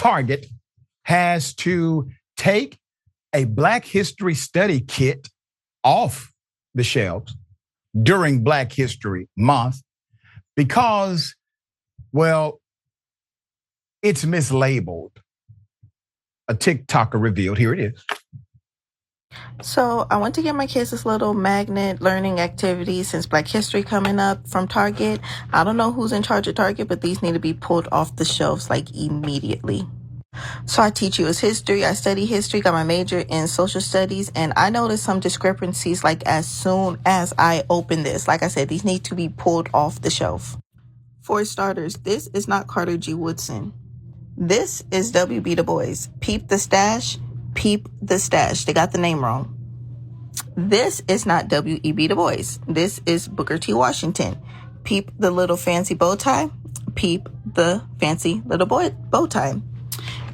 Target has to take a Black History Study kit off the shelves during Black History Month because, well, it's mislabeled. A TikToker revealed, here it is. So I went to get my kids this little magnet learning activity since Black History coming up from Target. I don't know who's in charge of Target, but these need to be pulled off the shelves like immediately. So I teach U.S. history, I study history, got my major in social studies, and I noticed some discrepancies like as soon as I open this. Like I said, these need to be pulled off the shelf. For starters, this is not Carter G. Woodson. This is W.e.b. Du Bois. Peep the stash, peep the stash. They got the name wrong. This is not W.e.b. Du Bois. This is Booker T. Washington. Peep the little fancy bow tie, peep the fancy little bow tie.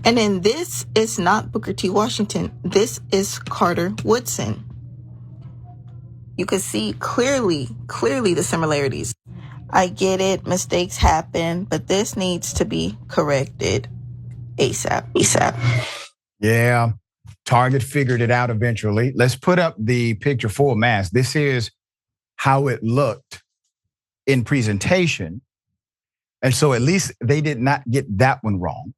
And then this is not Booker T. Washington. This is Carter Woodson. You can see clearly the similarities. I get it, mistakes happen, but this needs to be corrected ASAP. Yeah, Target figured it out eventually. Let's put up the picture full mass. This is how it looked in presentation. And so at least they did not get that one wrong.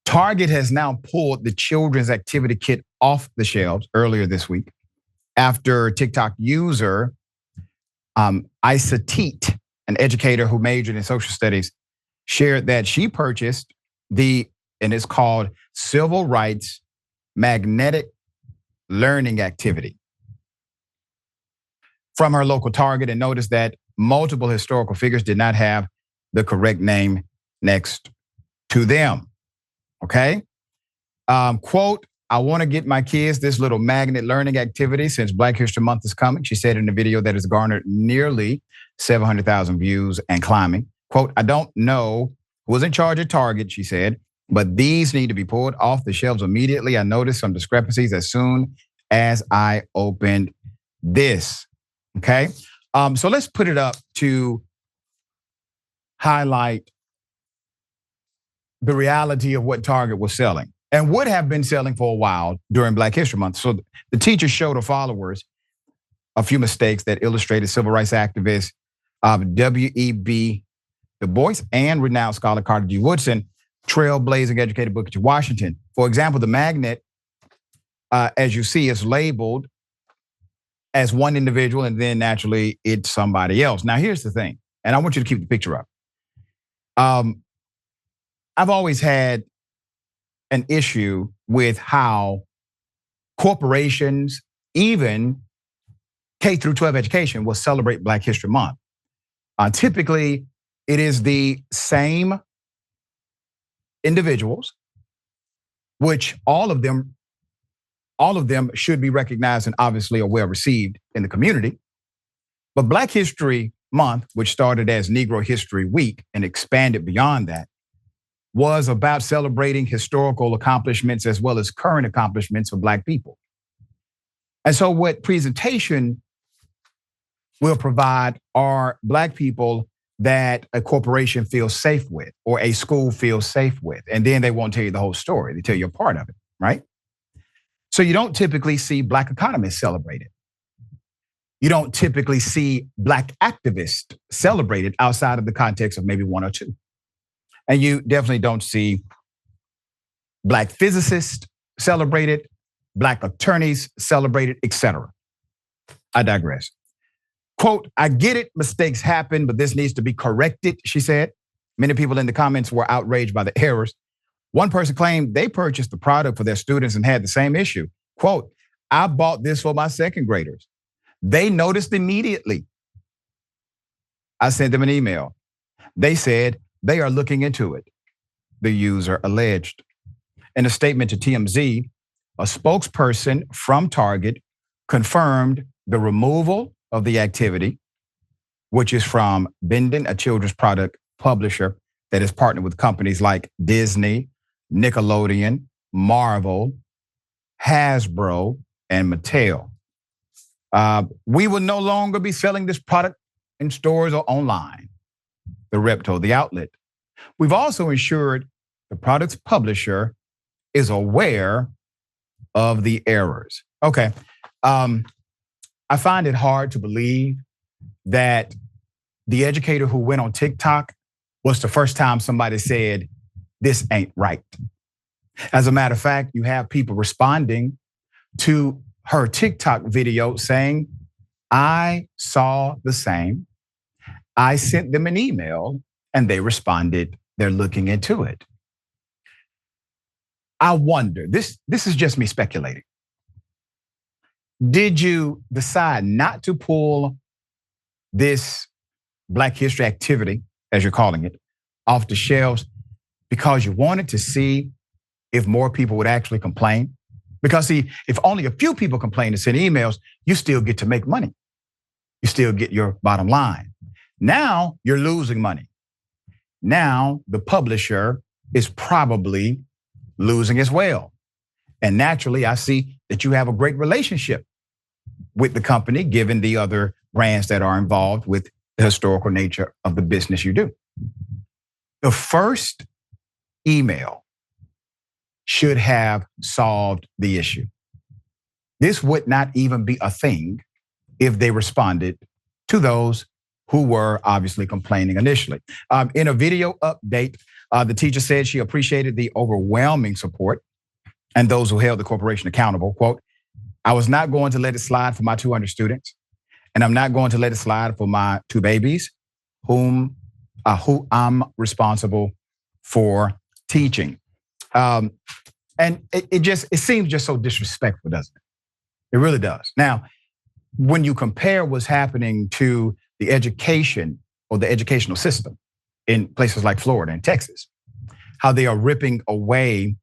Target has now pulled the children's activity kit off the shelves earlier this week after TikTok user Isa Teet, an educator who majored in social studies, shared that she purchased and it's called Civil Rights Magnetic Learning Activity from her local Target and noticed that multiple historical figures did not have the correct name next to them. Okay. Quote, I want to get my kids this little magnet learning activity since Black History Month is coming. She said in a video that has garnered nearly 700,000 views and climbing. Quote, I don't know who was in charge of Target, she said, but these need to be pulled off the shelves immediately. I noticed some discrepancies as soon as I opened this. Okay. So let's put it up to highlight the reality of what Target was selling and would have been selling for a while during Black History Month. So the teacher showed her followers a few mistakes that illustrated civil rights activist W.e.b. Du Bois and renowned scholar Carter G. Woodson, trailblazing educator Booker T. Washington. For example, the magnet, as you see, is labeled as one individual and then naturally it's somebody else. Now here's the thing, and I want you to keep the picture up. I've always had an issue with how corporations, even K through 12 education, will celebrate Black History Month. Typically, it is the same individuals, which all of them should be recognized and obviously are well received in the community. But Black History Month, which started as Negro History Week and expanded beyond that, was about celebrating historical accomplishments as well as current accomplishments of Black people. And so what presentation will provide are Black people that a corporation feels safe with or a school feels safe with. And then they won't tell you the whole story. They tell you a part of it, right? So you don't typically see Black economists celebrated. You don't typically see Black activists celebrated outside of the context of maybe one or two. And you definitely don't see Black physicists celebrated, Black attorneys celebrated, etc. I digress. Quote, I get it, mistakes happen, but this needs to be corrected, she said. Many people in the comments were outraged by the errors. One person claimed they purchased the product for their students and had the same issue. Quote, I bought this for my second graders. They noticed immediately. I sent them an email. They said they are looking into it, the user alleged. In a statement to TMZ, a spokesperson from Target confirmed the removal of the activity, which is from Bendon, a children's product publisher that is partnered with companies like Disney, Nickelodeon, Marvel, Hasbro, and Mattel. We will no longer be selling this product in stores or online, the rep told the outlet. We've also ensured the product's publisher is aware of the errors. Okay. I find it hard to believe that the educator who went on TikTok was the first time somebody said, this ain't right. As a matter of fact, you have people responding to her TikTok video saying, I saw the same. I sent them an email and they responded, they're looking into it. I wonder, this is just me speculating. Did you decide not to pull this Black History activity, as you're calling it, off the shelves because you wanted to see if more people would actually complain? Because see, if only a few people complain and send emails, you still get to make money. You still get your bottom line. Now you're losing money. Now the publisher is probably losing as well. And naturally, I see that you have a great relationship with the company, given the other brands that are involved with the historical nature of the business you do. The first email should have solved the issue. This would not even be a thing if they responded to those who were obviously complaining initially. In a video update, the teacher said she appreciated the overwhelming support and those who held the corporation accountable. Quote, I was not going to let it slide for my 200 students, and I'm not going to let it slide for my 2 babies, who I'm responsible for teaching. And it seems just so disrespectful, doesn't it? It really does. Now, when you compare what's happening to the education or the educational system in places like Florida and Texas, how they are ripping away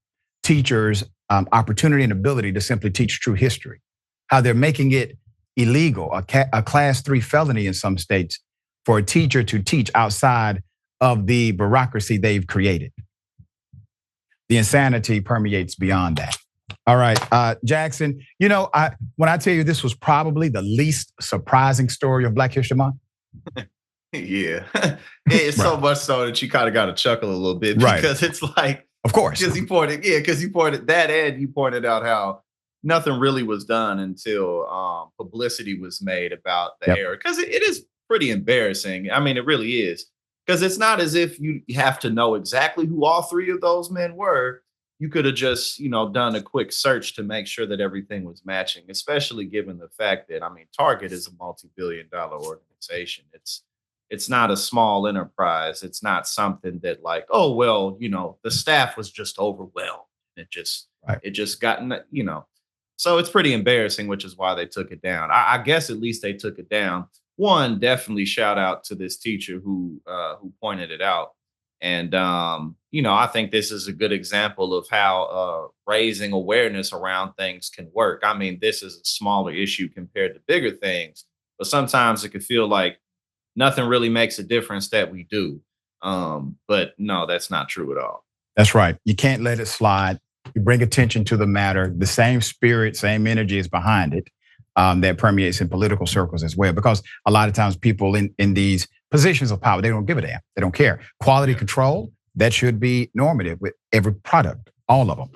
teachers' opportunity and ability to simply teach true history, how they're making it illegal, a class 3 felony in some states for a teacher to teach outside of the bureaucracy they've created. The insanity permeates beyond that. All right, Jackson, when I tell you this was probably the least surprising story of Black History Month. Yeah, it's so much so that you kind of got to chuckle a little bit because it's like, of course, because he pointed that, and you pointed out how nothing really was done until publicity was made about the error, because it is pretty embarrassing. I mean, it really is, because it's not as if you have to know exactly who all 3 of those men were. You could have just, done a quick search to make sure that everything was matching, especially given the fact that, Target is a multi-billion-dollar organization. It's not a small enterprise. It's not something that like, oh, well, the staff was just overwhelmed. It just gotten, so it's pretty embarrassing, which is why they took it down. I guess at least they took it down. One, definitely shout out to this teacher who pointed it out. And, I think this is a good example of how raising awareness around things can work. I mean, this is a smaller issue compared to bigger things, but sometimes it can feel like nothing really makes a difference that we do. But no, that's not true at all. That's right. You can't let it slide. You bring attention to the matter. The same spirit, same energy is behind it that permeates in political circles as well. Because a lot of times people in these positions of power, they don't give a damn. They don't care. Quality control, that should be normative with every product, all of them.